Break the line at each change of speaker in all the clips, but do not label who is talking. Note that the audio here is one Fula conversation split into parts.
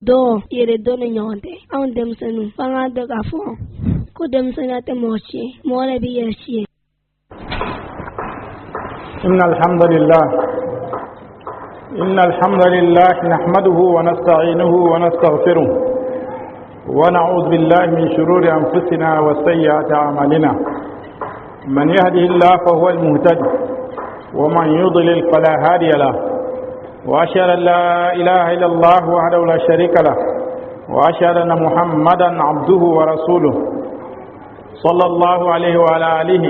do yere do ne nyonde on dem senu fanga de ka fo ko dem senate mochi more bi yeshi.
إن الحمد لله نحمده ونستعينه ونستغفره ونعوذ بالله من شرور أنفسنا وسيئات أعمالنا من يهده الله فهو المهتد ومن يضلل فلا هادي له وأشهد أن لا إله إلا الله وحده لا شريك له وأشهد أن محمدا عبده ورسوله صلى الله عليه وعلى آله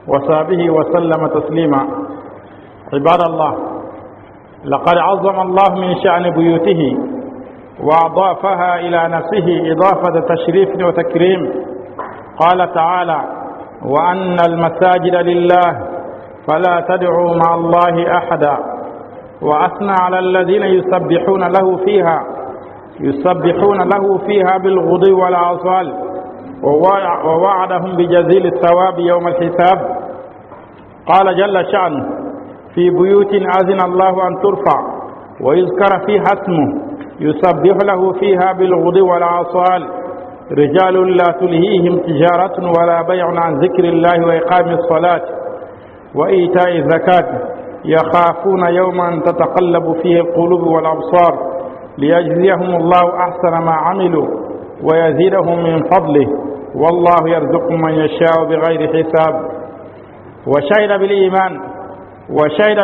وصحبه وسلم تسليما. عباد الله، لقد عظم الله من شأن بيوته وأضافها إلى نفسه إضافة تشريف وتكريم. قال تعالى: وأن المساجد لله فلا تدعوا مع الله أحدا. وأثنى على الذين يسبحون له فيها بالغدو والآصال، ووعدهم بجزيل الثواب يوم الحساب. قال جل شأنه: في بيوت أذن الله أن ترفع ويذكر فيها اسمه يسبح له فيها بالغدو والآصال رجال لا تلهيهم تجارة ولا بيع عن ذكر الله وإقام الصلاة وإيتاء الزكاة يخافون يوما تتقلب فيه القلوب والأبصار ليجزيهم الله أحسن ما عملوا ويزيدهم من فضله والله يرزق من يشاء بغير حساب. وشهد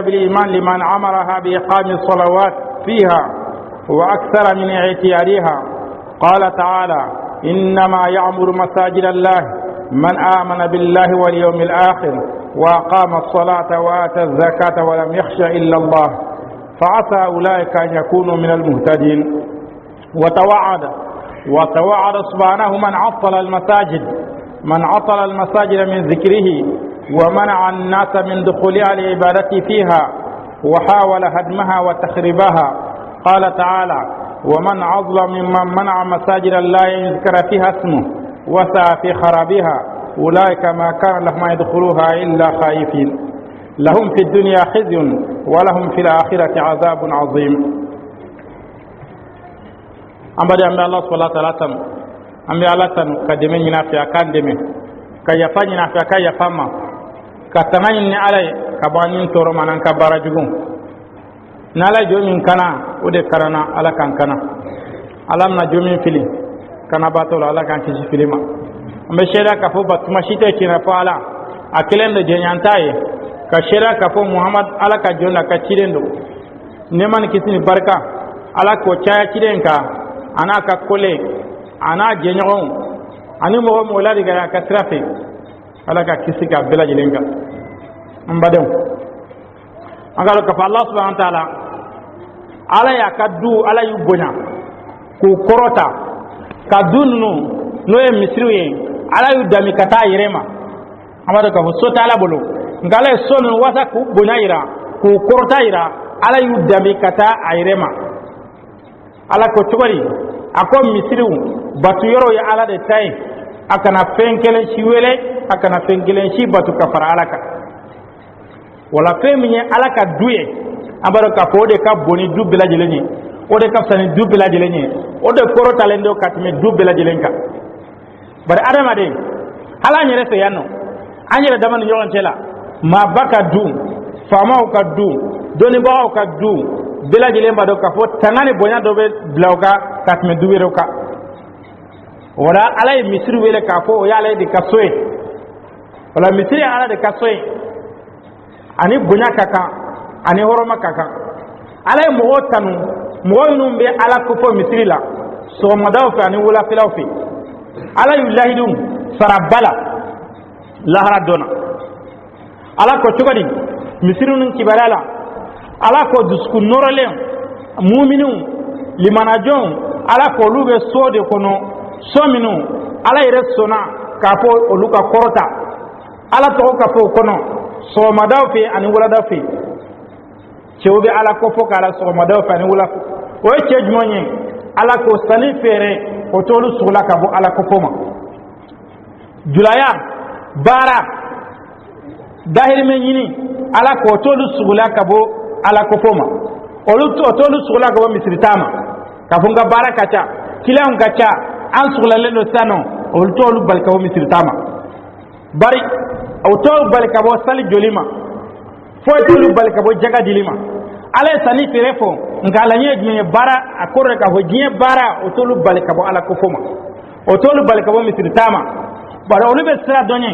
بالإيمان لمن أمرها بإقام الصلوات فيها وأكثر من اعتيادها. قال تعالى: إنما يعمر مساجد الله من آمن بالله واليوم الآخر وأقام الصلاة وآتى الزكاة ولم يخش إلا الله فعسى أولئك أن يكونوا من المهتدين. وتوعد سبحانه من عطل المساجد من ذكره ومنع الناس من دخولها لعبادته فيها وحاول هدمها وتخريبها. قال تعالى: ومن أظلم ممن منع مساجد الله يذكر فيها اسمه وسعى في خرابها أولئك ما كان لهم أن يدخلوها إلا خائفين لهم في الدنيا خزي ولهم في الآخرة عذاب عظيم. أمبارح أمي الله سبحانه وتعالى أمي الله كدمين ينافع كان دمين كيفان ينافع كيفما كتنين علي كبانين تورو منان كبارجون نالا جومين كنا ودي كرنا على كان alam na jomin fili kana batol ala kan kisi filima ambe sheda ka fo batuma shite kina fa ala akilen de jenyantaye ka sheda ka fo muhammad ala ka jonna ka cirendo neman kisini barka ala ko chaya cirenka ana ka kole ana jenyon ani mo mola diga ka trafi ala ka kisi ka bela jilenga mbadem angalo ka fa allah subhanahu wa ta'ala ala ya kaddu ala yubonya ku korota ka dunnu no e misriye ala yu dami kata yirema amado ka sota ala bolo ngala sonu wasa ku bonaira ku korota ira ala yu dami kata ayirema ala ko tugari ako misriu batu yoro ya ala de tay akana fenkelen shiwele akana fenkelen shi batu kafara alaka wala feminye alaka duye amado ka fode ka boni dubila jeleni o de kapsani dubila jelenye o de koro talendo katme dubila jelenka bar adama de ala nyere se yanno anyere daman nyon tela ma baka du fama ka du doni ba ka du bila jelemba do ka fo tangane bonya do be blauka katme duwero ka wala ala misri wele ka fo ya ala de kasoe wala misri ala de kasoe ani bonya kaka ani horoma kaka ala mo tanu moynum be ala ko fo misri la so madaw fa ni wala filaw fi ala yulahidum sarabala lahara dona ala ko tugadi misri nun kibarala ala ko dusku norale mu'minu limanajon ala ko lube sode kono sominu ala ire sona ka fo oluka korota ala to ka fo kono so madaw fi ani wala daw fi cewbe ala ko fo kala so madaw fa ni wala o cejmonye ala ko sali fere o tolu sula ka bo ala ko foma julaya bara dahir men yini ala ko tolu sula ka bo ala ko foma o tolu sula ka bo misritama ka funga barakacha kila un kacha an suglale lo sano ol tolu balka o misir tama bari o tolu balka bo sali jolima fo tolu balka bo jaga dilima ala sani terefo ngala nye bara akore ka ho jie bara o tolu balka bo ala ko foma o tolu balka bo misir tama bara olu be sira donye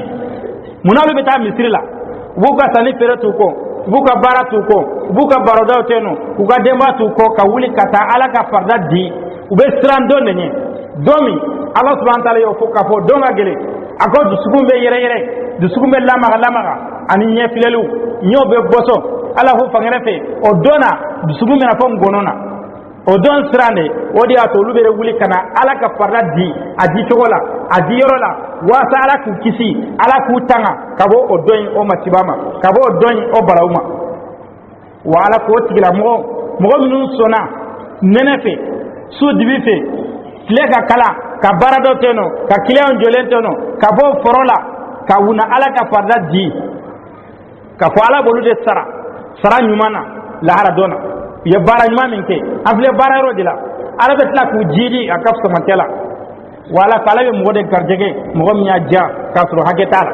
munalu be ta misir la buka sani tere tuko buka bara tuko buka baroda teno buka demba tuko ka wuli kata ala ka farda di ube sira donne nye domi Allah subhanahu wa ta'ala yo foka fo donga gele ako dusugumbe yere dusugumbe lamaga ani nye filelu nyobe boso ala ho fangere fe o dona dusugumbe na fo gonona o don srande odi ato lubere wuli kana ala ka farda di adi chogola adi yorola wasa ala ku kisi ala ku tanga kabo o doyin o matibama kabo o doyin o balauma wa ala ko tigila mo minun sona nenefe su dibife lega kala ka barado teno ka kileon jolenteno ka bo forola ka wuna ala ka farda di ka fo ala bolu de sara nyumana la hara dona ye bara nyuma minke afle bara ro dila ala betla ku jidi akaf sama tela wala kala be mo de karjege mo mi ajja ka suru haketala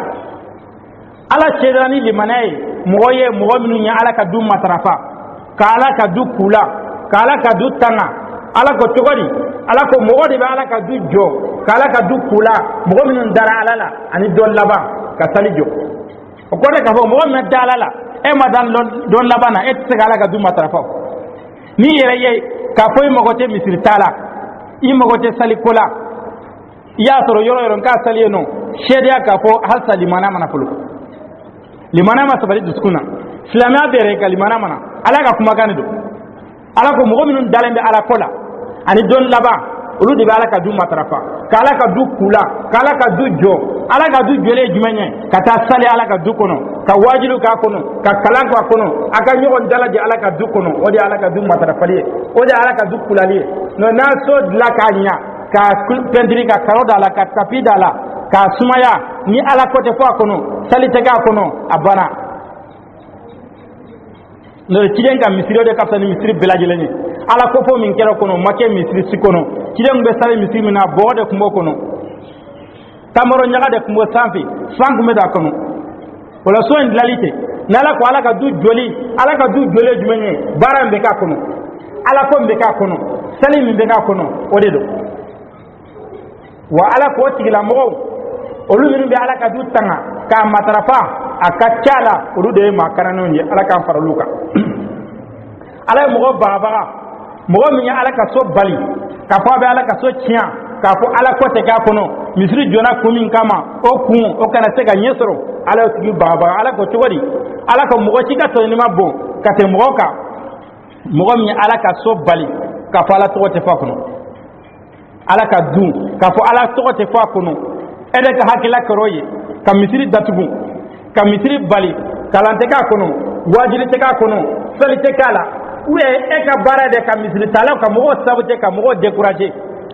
ala shedani limanai mo ye mo minu nya ala ka du matrafa ka ala ka du kula ka ala ka du tanga ala ko togori ala ko mo de be ala ka du jo ka ala ka du kula mo minu dara ala la ani don laba ka salijo o ko de ka fo mo me dalala e madan don labana et se ala ka du matrafa ni yere ye ka foy mo gote misir tala i mo gote salikola ya toro yoro ka salieno shedia ka fo hal salimana mana fulu limana ma sabari duskuna islamia bere ka limana mana ala ka kuma kanido ala ko mo minun dalembe ala kola ani don laba ulu de ala ka du matrafa kala ka du kula kala ka du jo ala ka du jole jumenye kata sali ala ka du kono ka wajilu ka kono ka kalan ka kono aka nyogon dalaji ala ka du kono odi ala ka du matrafa liye odi ala ka du kula liye no na so la ka nya ka pendri ka karoda ala ka tapida ala ka sumaya ni ala kote fo kono sali tega kono abana no tilen ka misiri de kapsa ni misiri belajele ni ala ko fo min kero kono make misiri sikono tilen be sale misiri mina bode kumbo kono tamoro nyaga de kumbo sanfi sanku me da kono wala so indlalite nala ko ala ka du joli ala ka du jole jumenye baram be ka kono ala ko be ka kono salim be ka kono odedo wa ala ko tigila mo olu min be ala ka du tanga ka matrafa akachala olu de makarano ni ala ka faraluka ala mo baba mo mi ala ka so bali ka fa be ala ka so tia ka fo ala ko te ka kono misri jona kumin kama o kun o kana se ga nyesoro ala tigi baba ala ko tugodi ala ko mo ci ka to ni mabbo ka te mo ka mo mi ala ka so bali ka fa ala to te fa kono ala ka du ka fo ala to te fa kono ede ka hakila koroye ka misri datugu ka misri bali kalante ka kono wajiri te ka kono sali te kala uye e ka bara de ka misri tala ka mo sabu te ka mo décourager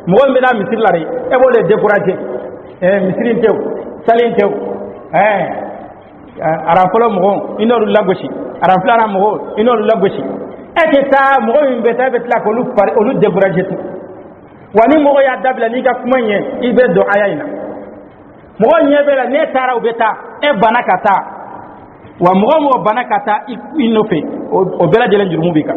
mo be na misri la re e bo le décourager misri tew sali tew ara folo mo inoru lagoshi ara flara mo inoru lagoshi e ke ta mo be ta betla ko lu par o lu décourager tu wani mo ya dabla ni ka kuma nye ibe do ayina mo nyebe la ne tara ubeta e banakata wa mo banakata inofe o bela jelen jurumu bika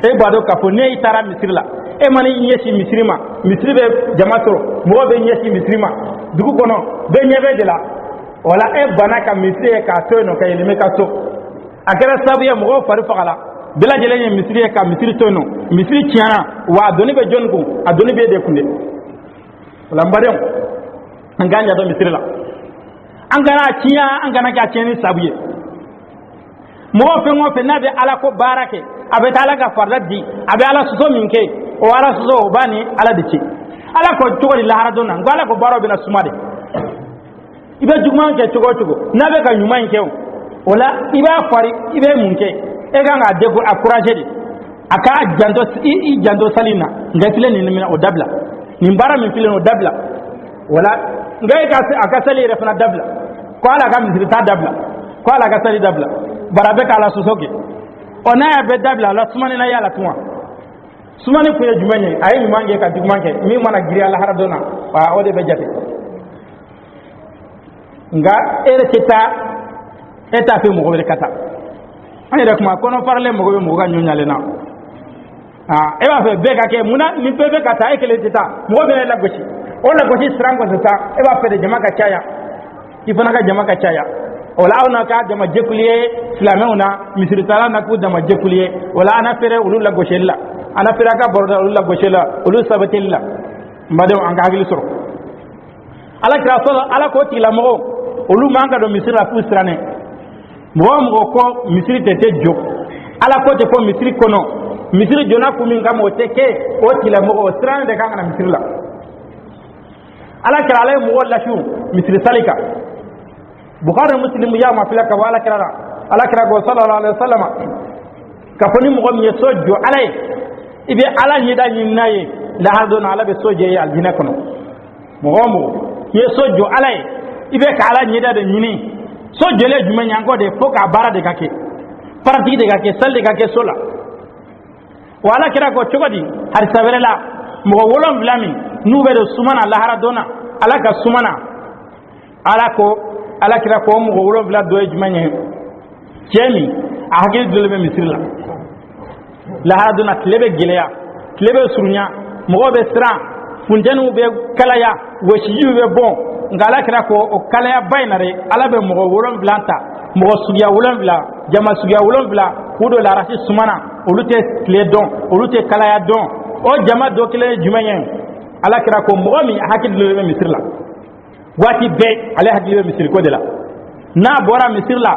e bado ka fo ne tara misrila e mani nyesi misrima misribe jamato mo be nyesi misrima dugu kono be nyebe de la wala e banaka misri ka to no ka yeleme ka to akara sabu ya mo faru fagala bela jelen misri ka misri to no misri tiana wa doni be jonku adoni be de kunde wala mbadem anganya do misrila angana tiya angana ka tieni sabuye mo fe nabe ala ko barake abe tala ga fardi abe ala suso minke o ala suso bani ala dici ala ko tugoli lahara donna ngala ko baro bina sumade ibe jugman ke tugo nabe ka nyuma nke wala ibe fari ibe munke e ga nga dego encourager aka jando salina ngatile ni mina o dabla ni mbara min file no dabla wala ngai ka aka sali refna dabla ko ala ga mi ta dabla ko ala ga sali dabla barabe ka ala susoke ona ya be dabla la sumani na yala tuwa sumani ko ye jumanye ay mi mange ka digmanke mi mana giri Allah haradona wa o de be jate nga ere teta eta fe mo ko kata ani rek ma kono parle mo go ga nyonyale na e ba fe be ka ke muna ni be kata e kele teta mo be la gochi o la gochi strango teta e ba fe de jama ka chaya ifana ka jama ka chaya wala ona ka jama jekuliye islameuna misri tala na ku jama jekuliye wala ana fere ulu la gochella ana fere ka borda ulu la gochella ulu sabatilla mbade an ka hagili soro ala kira sala ala ko ti la mo ulu manga do misri la fu strane mo ko misri tete jo ala ko te ko misri kono misri jona kumi ngam o teke o ti la mo strane de kanga na misri la ala kira ala mo wala shu misri salika bukhari muslim ya ma filaka wala kira ala kira go sallallahu alaihi wasallam ka foni mo mi sojo alay ibe ala ni da ni nayi la hardona ala be soje ya aljina kono mo ye sojo alay ibe ka ala ni da de nyini sojo le juma nyango de foka bara de kake parati de kake sal de kake sola wala kira go chogodi har saberela mo wolon blami nube de sumana la haradona ala ka sumana ala kira ko mo wolo bla do jumanye cemi a hakil dulbe misrila la haduna tlebe gileya tlebe surunya mo be sra funjanu be kalaya wasiyu be bon ngala kira ko o kalaya bainare ala be mo wolo blanta mo sugiya wolo bla jama sugiya wolo bla kudo la rasi sumana olute tle don olute kalaya don o jama do kile jumanye ala kira ko mo mi hakil dulbe misrila wati be ale hakili be misir ko de la na bora misir la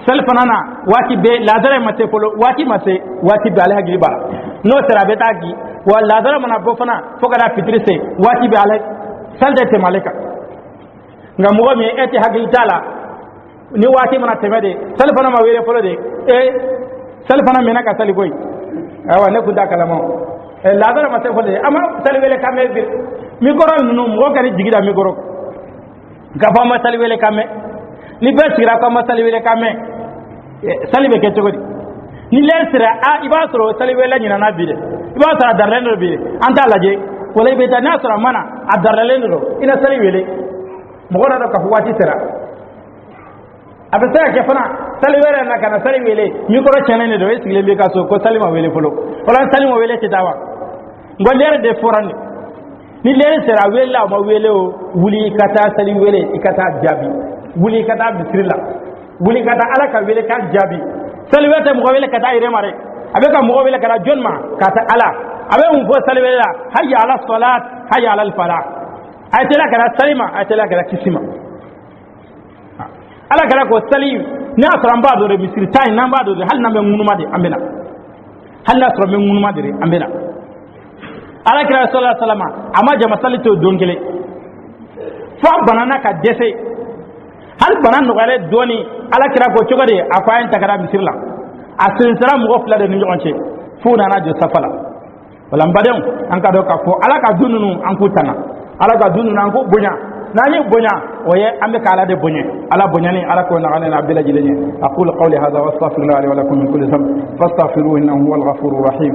selfanana wati be ladara mate polo wati mase wati be ale hakili bara no sera be tagi wa ladara mana bofana fogara fitrise wati be ale salde te maleka nga mo mi eti hakili tala ni wati mana temede selfana ma wele polo de selfana mena ka sali koy awa ne kunda kalamo ladara mate polo ama sali wele kamel bi mi koral nunu mo gari jigida mi korok gafa ma salwele kame ni be sira ko ma salwele kame salbe ke togodi ni le sira a iba soro salwele nyina na bide iba sara darrendo bide anta laje wala be ta na sara mana a darrendo ina salwele mo gona do ka fuwati sira abata ke fana salwele na kana salwele mi ko chene ne do esile be ka so ko salima wele folo wala salima wele ti dawa ngolere de forani ni lere sera wela ma wele o wuli kata sali wele ikata jabi wuli kata bisrila wuli kata ala ka wele ka jabi sali wete mo wele kata ire mare abe ka mo wele kata jonma kata ala abe mo fo sali wela hayya ala salat hayya ala al falah aytela kata salima aytela kata kisima ala kala ko sali ni asramba do re bisri tay namba do hal nambe munuma de ambena hal na asra men munuma de ambena ala kira sallallahu alaihi wasallam ama jama salito dongele fa banana ka dese hal banan no gale doni ala kira ko cogade afayin takara misirla asin sara mo fla de ni jonche fu na jo safala wala mbadem an ka do ka fo ala ka dununu an ku tana ala ka dununu an ku bunya nani bunya oye ambe ka ala de bunye ala bunyani ala ko na ala abdilla jilani aqulu qawli hadha wa astaghfirullahi wa lakum min kulli dhanb fastaghfiruhu innahu huwal ghafurur rahim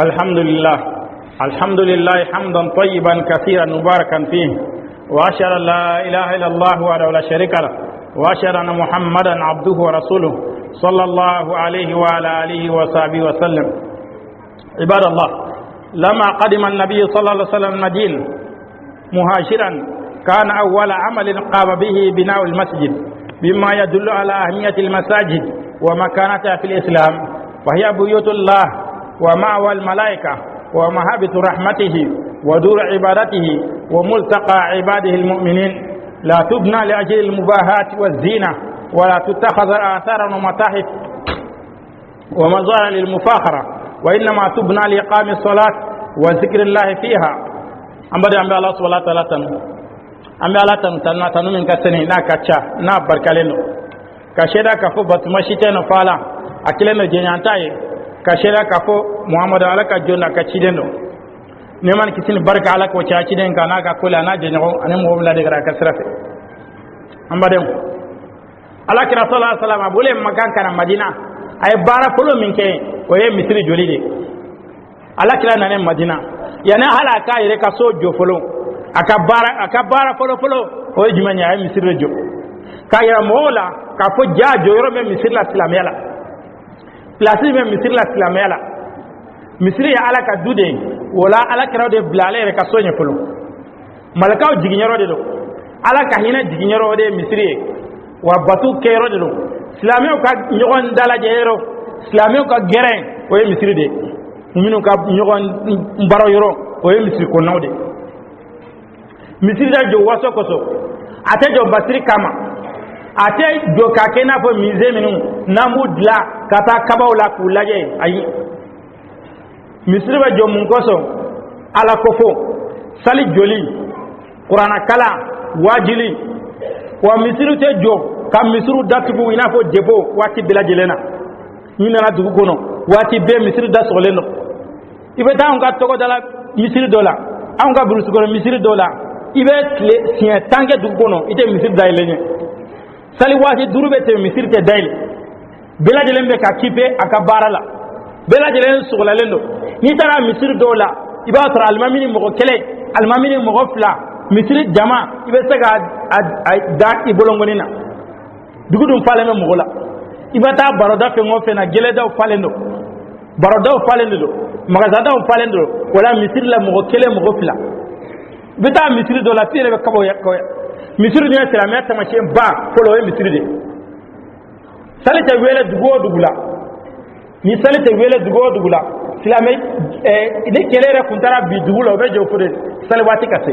alhamdulillah الحمد لله حمدا طيبا كثيرا مباركا فيه واشهد ان لا اله الا الله وحده لا شريك له واشهد ان محمدا عبده ورسوله صلى الله عليه وعلى اله وصحبه وسلم عباد الله لما قدم النبي صلى الله عليه وسلم المدينه مهاجرا كان اول عمل قام به بناء المسجد بما يدل على اهميه المساجد ومكانتها في الاسلام وهي بيوت الله ومأوى الملائكه ومهابة رحمته ودور عبادته وملتقى عباده المؤمنين لا تبنى لأجل المباهات والزينة ولا تتخذ آثارا ومتاحف ومظاهر للمفاخرة وإنما تبنى لإقام الصلاة وذكر الله فيها أمبر أمبر الله سبحانه وتعالى أمبر الله تنو من كسني نا كتشا نا بركالينو كشيدا كفو بتمشيتين فالا أكلينو جنيانتاي kashira kafo muhammadu alaka jonna ka cidendo ne man kisin barka alaka ko cha ciden kana ka kula na jenyo ane mo wala de gara ka sirafe ambadem alaka rasulullah sallallahu alaihi wasallam abule makan kana madina ay bara polo minke o ye misri jolide alakira nane madina yana hala ka yere ka so jo folo akabara folo o jumanya ay misir jo ka yara mola ka fo jajo yoro me misir la islamiyya la place me misir la islamiyya la misri ya alaka dude wala alakira de blale ka so nya folo malakaw jiginyaro de do alaka hina jiginyaro de misri wa batu kero de do islamiyya ka nyogon dala jero islamiyya ka geren o misri de minu ka nyogon mbaro yoro o misri ko nawde misiri da jo waso koso ate jo basiri kama ate jo kakena fo mize minu namudla kata kabawla kulaje ayi misiri ba jo mun koso ala kofo sali joli qur'ana kala wajili wa misiri te jo kam misiru datubu ina fo debo wati bilajelena ni na dugu kono wati be misiri da soleno ibe ta on ka togo dala misiri dola an ka burusu kono misiri dola ibe tile siɲɛ tanke dugu kɔnɔ i tɛ misiri dayɛlɛ ɲɛ sali waati duuru bɛ tɛmɛ misiri tɛ dayɛlɛ bɛɛ lajɛlen bɛ ka kipe a ka baara la bɛɛ lajɛlen sɔgɔlalen don n'i taara misiri dɔw la i b'a sɔrɔ alimami ni mɔgɔ kelen alimami ni mɔgɔ fila misiri jama i bɛ se ka da i bolongoni na dugu dun falen bɛ mɔgɔ la i bɛ taa baroda fɛn o fɛn na gɛlɛdaw falen don barodaw falen don magasadaw falen don wala misiri la mɔgɔ kelen mɔgɔ fila bita misiri do la tire be kabo yakko misiri ni islamiyya tamace ba folo e misiri de salite wele dugo dugula ni salite wele dugo dugula islamiyya ide kelere kuntara bi dugula be jo fode salwati kase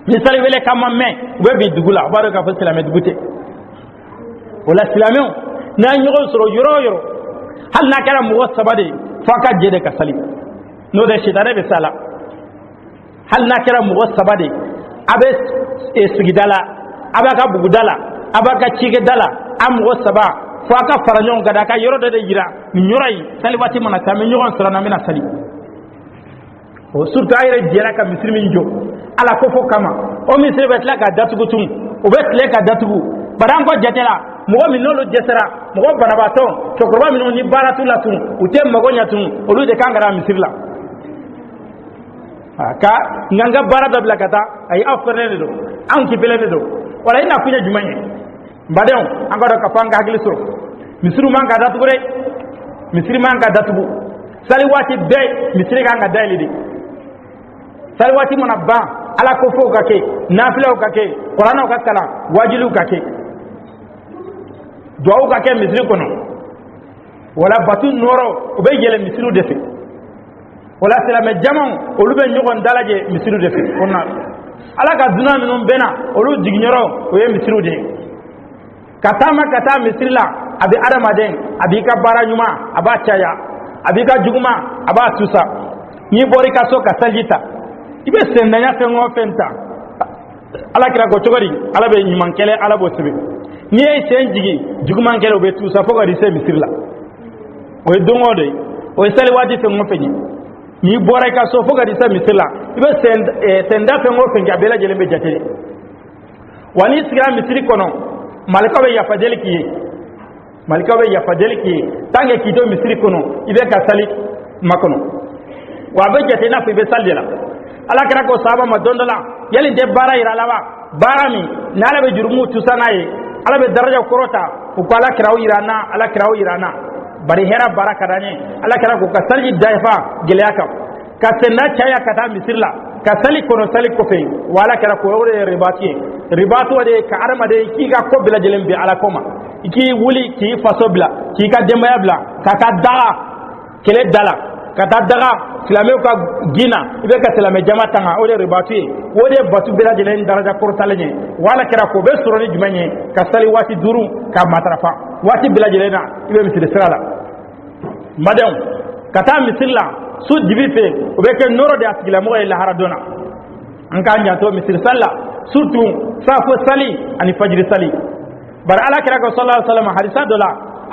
ni sali wele kama me be bi dugula baro ka fa islamiyya dugute wala islamiyya na nyoro soro yoro hal na kala mu sabade faka jede ka sali no de shitare be sala hal na kira mugo sabade abe sigidala abaka bugudala abaka chigedala am mugo saba fo aka faranyon gada ka yoro de yira nyoray salibati mana kame nyogon sirana mina sali o surta ayre jera ka muslimin jo ala ko fo kama o misri betla ka datugu tum o betle ka datugu baran ko jetela mugo min nolo jesera mugo banabato to korba min ni baratu latum utem mago nyatum olu de kangara misrila ka nganga barada blakata ay afrene do an ki pelene do wala ina kunya jumanye mbadon an gado ka fanga hagli suru misru man ka datu gure misri man ka datu sali wati be misri ka nga dalidi sali wati mona ba ala ko fo ka ke nafila ka ke qur'ana ka kala wajilu ka ke du'a ka ke misri kono wala batu noro o be yele misru defi wala silame jamon olu be nyogon dalaje misiru de fi onna ala ka duna minun bena olu jiginyoro o ye misiru de kata misirla abi adamaden abi ka bara nyuma aba chaya abi ka juguma aba tusa ni bori ka so ka saljita ibe sendanya fengo fenta ala kira ko togori ala be nyuman kele ala bo sibe ni e sen jigi juguman kele o be tusa fo ga rise misirla o e dongo de o e sali wadi fengo fenyi ni bora ka so foga disa misila ibe senda fe ngo fe ngabela jele be jatele wani sigra misiri kono malika be yafadeli ki tange kito misiri kono ibe ka sali makono wa be jate na fe be saldela ala kira ko sahaba madondola yali de bara ira lawa barami nala be jurumu tusanaye ala be daraja korota ko ala kirawo irana bari hera baraka dane ala kira ko ka salji daifa gileyaka ka senna chaya kata misirla ka sali kono sali ko fe wala kira ko wore ribatu de ka arma de ki ga ko bila jelembe ala koma ki wuli ki fasobla ki ka dembaya bla ka daga kele dala ka daga silame ka gina ibe ka silame jama tanga o de ribatu o de batu bila jelen daraja ko talenye wala kira ko be suroni jumanye ka sali wati duru ka matrafa wati bila jelena ibe misir sirala madam kata misirla su jibril fe o be ke noro de asigila mo ila haradona an ka nya to misir salla surtout safo sali ani fajr sali bar ala kira ko sallallahu alaihi wasallam hadisa dola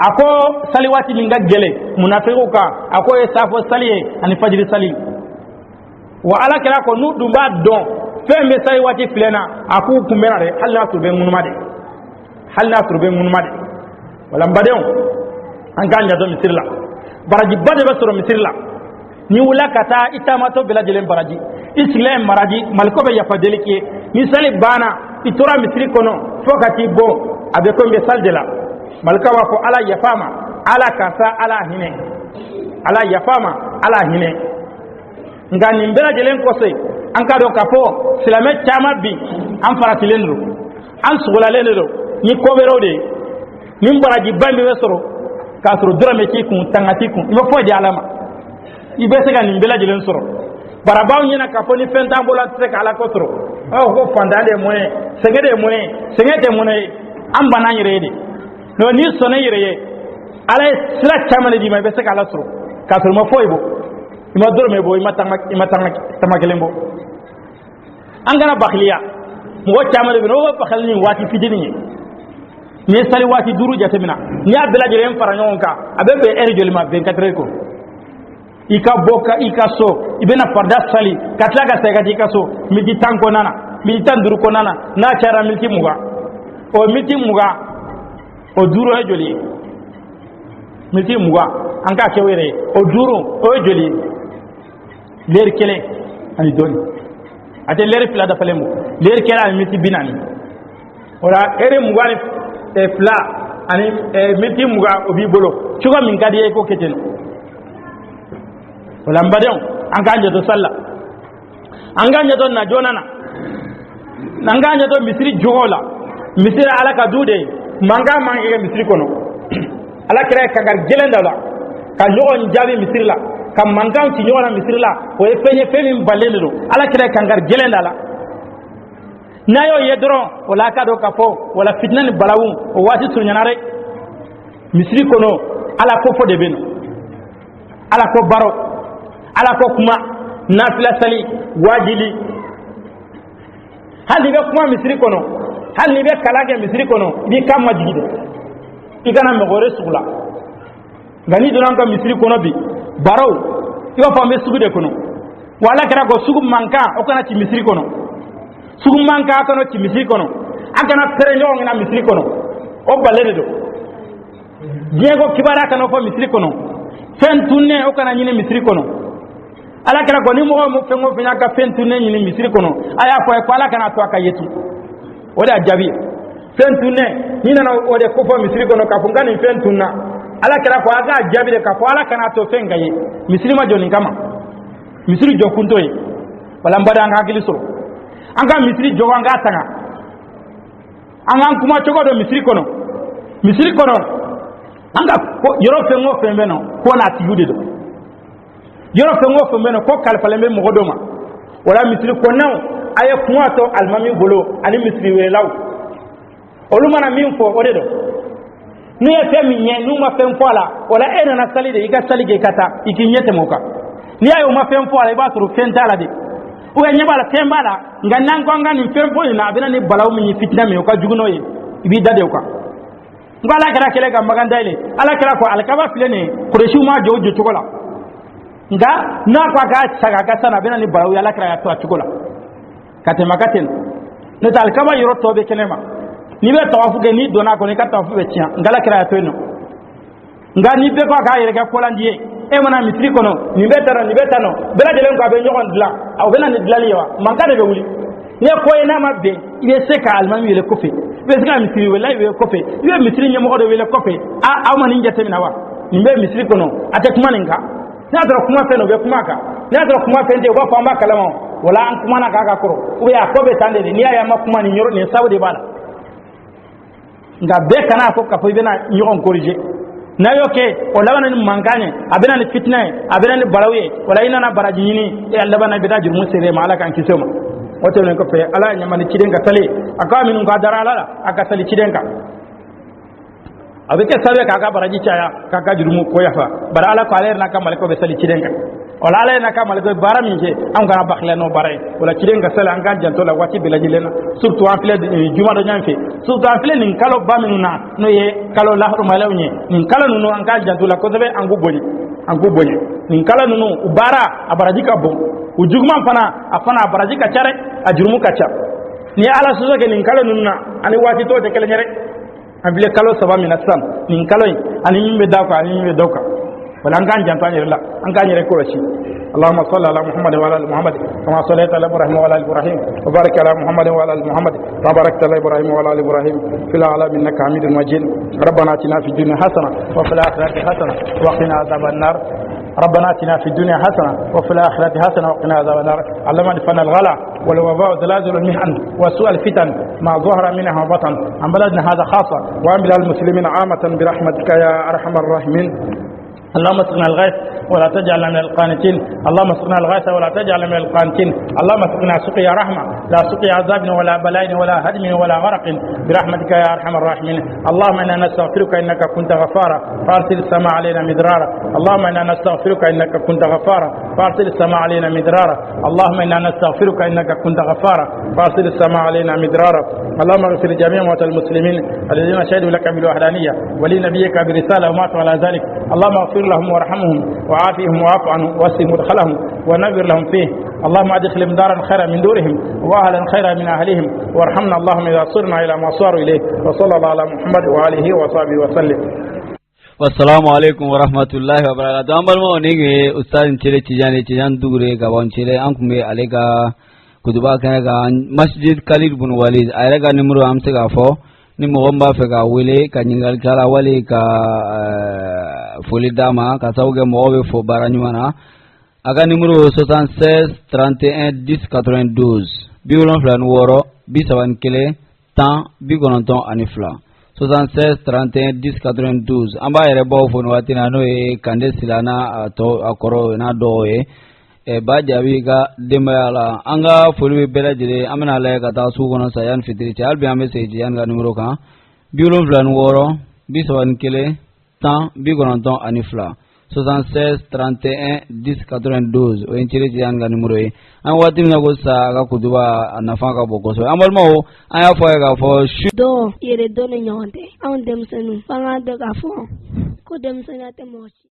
ako sali wati linga gele munafiqu ka ako e safo sali ani fajr sali wa ala kira ko nu dumba don fe me sali wati plena aku kumbena de halna turbe munumade wala mbadon an ka nya to misirla baraji bade basoro misirla ni wula kata itamato bela jelen baraji islam maraji malko be yafa deliki ni sali bana itora misri kono fokati bo abe ko be saljela malka wa ko ala yafama ala kasa ala hine ala yafama ala hine ngani bela jelen ko sey an ka do kafo silame chama bi an faratilenro an sugulalendo ni ko be rode ni baraji bambe wesoro kasoro drame ki kun tangati kun ibo fo di alama ibe se kan bela jelen soro barabaw nyina kafo ni fenta bola se kala ko soro ko fandale moye sengede moye an bana yirede no ni sone yireye ala sira chamale di ma be se kala soro kasoro ma foybo ima drame bo ima tamakelembo an gana bakhliya mo chamale bi no bakhalni wati fidini ni sali wati duru jatemina ni abela jelen faranyon ka abebe erjolima 24 ko ika boka ika so ibena parda sali katlaga segati ika so midi tanko nana midi tanduru ko nana na chara milti muga o duru e joli milti muga anka kewere o duru o joli ler kele ani doni ate ler fila da falemo ler kele ani milti binani ora ere muga ni fla ani milti muga obi bolo chugo min kadi ko keteno wala mbadon anganje to salla anganje to na jonana anganje to misri jogola misri alaka dude manga mange misri kono ala kire kagar gelenda la ka nyoon jabi misri la kam manga ti nyoona misri la o e fenye femi balelo ala kire kagar gelenda la nayo yedro wala ka do kafo wala fitnani balawum o wati sunyanare misri kono ala ko fo de beno ala ko baro ala ko kuma nafila sali wajili hal ni be kuma misri kono hal ni be kalage misri kono bi kam majigide igana me gore sugla gani donan ka misri kono bi baraw iwa fambe sugude kono wala kara go sugum manka o kana ci misri kono sugum manka kono ci misri kono akana perenyo ngina misri kono o balede do diego kibara kana fo misri kono fen tunne o kana nyine misri kono ala kala ko ni mo fengo fenya ka fentu ne ni misiri kono aya ko ala kana to aka yetu oda jabi fentu ne ni na ode ko fo misiri kono ka funga ni fentu na ala kala ko aga jabi de ka ko ala kana to fenga ye misiri ma joni kama misiri jokunto yi wala mbada anga hakili so anga misiri jogo anga tanga anga kuma chogo do misiri kono anga ko yoro fengo fembeno ko na tiyude do yoro fengo fembeno ko kalfalembe mo godoma wala misiri ko naw aye kuma to almami bolo ani misiri we law olumana min fo odedo ni e femi nye numa fem fola wala ena na salide iga salige kata ikinyete moka ni ayo ma fem fola iba turu fentala de o nyabala tembala ngannan ko ngani fem fo na bina ni balaw mi fitna me ko juguno yi ibi dade ko ngala kala kele ga magandaile ala kala ko alkaba filene kureshu ma jojo tukola nga na kwa ga saga ga sana bina ni balaw ala kala to tukola kate makaten ne tal kaba yoro tobe kenema ni be tawafu ge ni dona ko ni ka tawafu be tian ngala kala to no nga ni be ko ga yere ga kolandie e mana mitri kono ni be tano bela de len ko be nyogon dla aw bela ni dla liwa man ka de be wuli ne ko ina mabbe ibe se ka almami wele kofe be se ka mitri wala ibe kofe ibe mitri nyamo ko de wele kofe a aw man injete mina wa ni be mitri kono ate kuma ninka na dara kuma fe no be kuma ka na dara kuma fe nde ko fa mba kalama wala an kuma na ka koro ube ya ko be tande ni ya ma kuma ni nyoro ni sawde bala nga be kana ko ka fo be na nyogon corriger na yoke o lawana ni mangane abena ni fitna abena ni balawe wala ina na baraji ni e Allah bana bida jurmu sere mala kan kisoma wote ne ko fe ala nyama ni cidenga tale aka minu ga darala aka tali cidenga abeke sabe ka baraji caya ka jurmu ko yafa bara ala ko aler na ka mal ko be tali cidenga wala ala na ka mal ko barami je am gana bakhle no baray wala cidenga sala an gan janto la wati bilaji lena surtout en file juma do nyamfe surtout en file nin kalo baminu na no ye kalo lahru malawni nin kala nunu an gan janto la ko be an guboni nin kala nunu ubara abaraji ka bon ujugman fana afana abaraji ka chare ajurmu ka cha ni ala suzo ke nin kala nunu na ani wati to te kele nyere an file kalo saba minasam nin kalo ani yimbe dawka wala an gan janto an yere ko rashi اللهم صل على محمد وعلى ال محمد كما صليت على ابراهيم وعلى ال ابراهيم وبارك على محمد وعلى ال محمد كما باركت على ابراهيم وعلى ال ابراهيم في العالمين انك حميد مجيد ربنا اتنا في الدنيا حسنه وفي الاخره حسنه وقنا عذاب النار ربنا اتنا في الدنيا حسنه وفي الاخره حسنه وقنا عذاب النار اللهم ادفنا الغلا والوباء وزلازل المحن وسوء الفتن ما ظهر منها وبطن عن بلدنا هذا خاصه وعن بلاد المسلمين عامه برحمتك يا ارحم الراحمين اللهم اسقنا الغيث ولا تجعلنا من القانتين اللهم اسقنا الغيث ولا تجعلنا من القانتين اللهم اسقنا سقيا رحمه لا سقيا عذاب ولا بلاء ولا هدم ولا غرق برحمتك يا ارحم الراحمين اللهم انا نستغفرك انك كنت غفارا فارسل السماء علينا مدرارا اللهم انا نستغفرك انك كنت غفارا فارسل السماء علينا مدرارا اللهم انا نستغفرك انك كنت غفارا فارسل السماء علينا مدرارا اللهم اغفر لجميع موتى المسلمين الذين شهدوا لك بالوحدانيه ولنبيك برساله وماتوا على ذلك اللهم اغفر لهم وارحمهم وعافهم واعف عنهم واسع مدخلهم ونبر لهم فيه اللهم ادخلهم دارا خيرا من دورهم واهلا خيرا من اهلهم وارحمنا اللهم اذا صرنا الى ما صاروا اليه وصلى الله على محمد واله وصحبه وسلم.
Wassalamu alaikum wa rahmatullahi wa barakatuh. An balma wani ga ustazin cire cijan dugure gaban cire an kuma alega kutuba kan ga Masjid Khalid bin Walid a raga nimro amsa ga fo ni mo gomba fe ga wele ka ningal kala wale ka foli dama ka sauge mo be fo baranyuma aga nimro 76 31 10 92 bi wolon flan woro bi saban kele tan bi gononton anifla 76 31 10 92 amba yere bo fo no watina no e kande silana to akoro na do e ba jabi ga demala anga foli bela jire amana la ka ta su gono sayan fitri chal bi ame se jian ga numero kan bi wolon flan woro bi saban kele tan bi gononton anifla 76 31 10 92 o inchiri jian ga numero e an wati na go sa ga kuduba nafa ka boko so amal mo aya fo ga fo
do yere do ne nyonte awon dem senu fanga de ga fo ko dem senate mo